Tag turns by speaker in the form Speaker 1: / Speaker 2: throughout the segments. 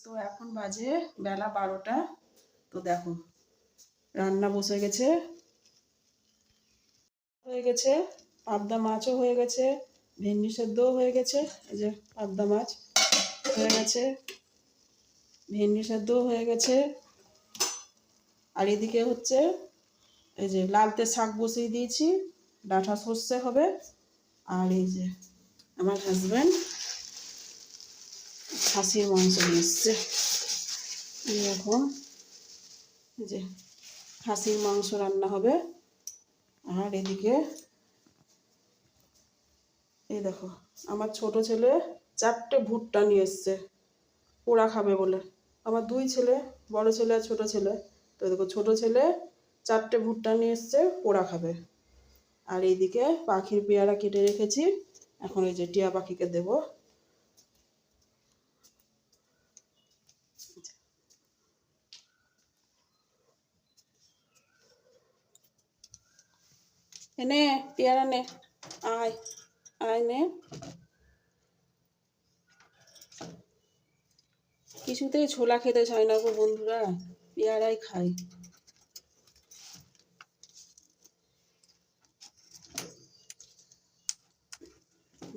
Speaker 1: তো এখন বাজে বেলা 12টা। তো দেখো রান্না বসে গেছে, পাবদা মাছও হয়ে গেছে, ভেন্ডি সেদ্ধও হয়ে গেছে। এই যে পাবদা মাছ হয়ে গেছে, ভেন্ডি সেদ্ধও হয়ে গেছে। আর এদিকে হচ্ছে এই যে লালতে শাক বসিয়ে দিয়েছি, ডাঁটা সর্ষে হবে। আর এই যে আমার হাজব্যান্ড খাসির মাংস নিয়ে এসছে। এখন এই যে খাসির মাংস রান্না হবে। আর এদিকে এই দেখো আমার ছোট ছেলে 4টে ভুট্টা নিয়ে এসছে পোড়া খাবে বলে। আমার 2 ছেলে, বড় ছেলে আর ছোট ছেলে। তো দেখো ছোট ছেলে 4টে ভুট্টা নিয়ে এসছে পোড়া খাবে। আর এইদিকে পাখির পেয়ারা কেটে রেখেছি, এখন এই যে টিয়া পাখিকে দেব। এনে পেয়ারা নে, আয় আয় নে। কিছুতেই ছোলা খেতে চায় না গো বন্ধুরা, পেয়ারাই খাই।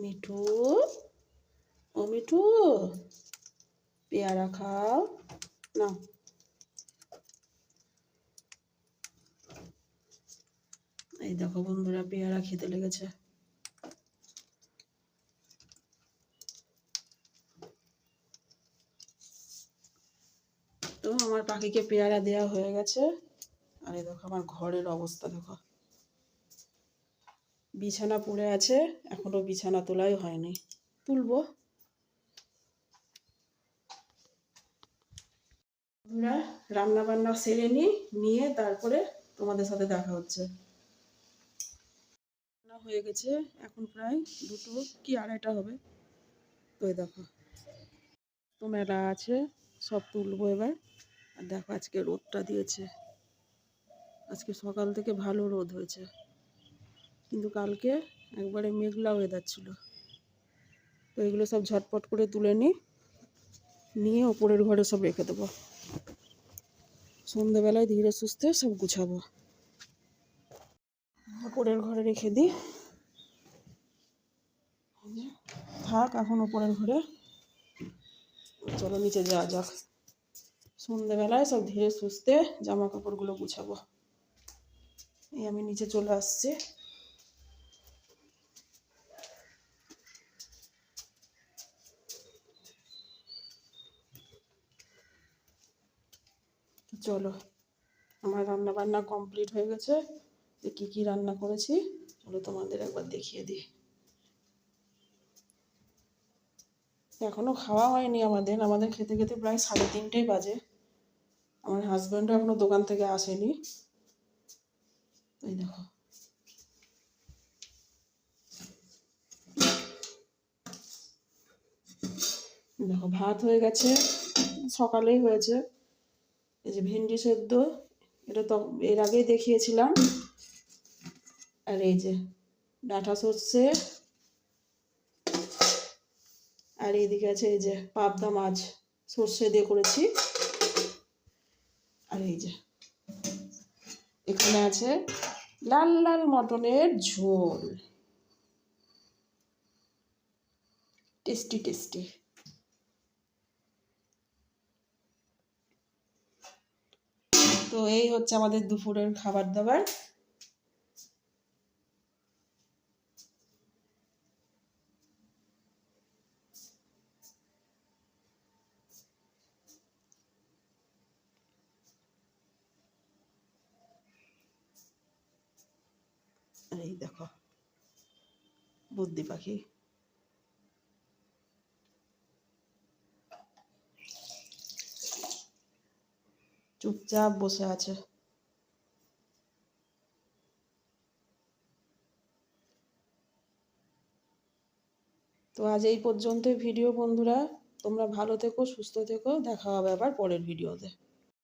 Speaker 1: মিঠু, ও মিঠু পেয়ারা খাও না। এই দেখো বন্ধুরা পেয়ারা খেতে লেগেছে। তো আমার পাখিকে পেয়ারা দেওয়া হয়ে গেছে। আর এই দেখো আমার ঘরের অবস্থা দেখো, বিছানা পড়ে আছে, এখনো বিছানা তোলাই হয়নি, তুলবো। আমরা রান্না বান্না সেরে নিয়ে তারপরে তোমাদের সাথে দেখা হচ্ছে। রান্না হয়ে গেছে, এখন প্রায় 2টো কি 2:30টা হবে। তো এই দেখো তো মেলা আছে, সব তুলবো এবার। আর দেখো আজকে রোদটা দিয়েছে, আজকে সকাল থেকে ভালো রোদ হয়েছে, কিন্তু কালকে একবারে মেঘলা ওয়েদার ছিল। তো এগুলো সব ঝটপট করে তুলে নিয়ে ওপরের ঘরে সব রেখে দেবো। সন্ধ্যেবেলায় ধীরে সুস্থে সব গুছাবো, ওপরের ঘরে রেখে দিই। থাক এখন ওপরের ঘরে, চলো নিচে যাওয়া যাক। সন্ধ্যেবেলায় সব ধীরে সুস্থে জামা কাপড়গুলো গুছাবো। এই আমি নিচে চলে আসছি। চলো আমার রান্না বান্না কমপ্লিট হয়ে গেছে। যে কী কী রান্না করেছি চলো তোমাদের একবার দেখিয়ে দিই। এখনো খাওয়া হয়নি আমাদের খেতে খেতে প্রায় 3:30টাই বাজে। আমার হাজব্যান্ডও এখনো দোকান থেকে আসেনি। এই দেখো দেখো ভাত হয়ে গেছে, সকালেই হয়েছে। এই যে ভেন্ডি সেদ্ধ, এটা তো এর আগেই দেখিয়েছিলাম। আর এই যে ডাঁটা সর্ষে, আর এইদিকে আছে এই যে পাবদা মাছ সর্ষে দিয়ে করেছি। আর এই যে এখানে আছে লাল লাল মটনের ঝোল, টেস্টি টেস্টি। তো এই হচ্ছে আমাদের দুপুরের খাবার দাবার। আর এই দেখো বুদ্ধি পাখি চুপচাপ বসে আছে। তো আজ এই পর্যন্তই ভিডিও বন্ধুরা, তোমরা ভালো থেকো, সুস্থ থেকো, দেখা হবে আবার পরের ভিডিওতে।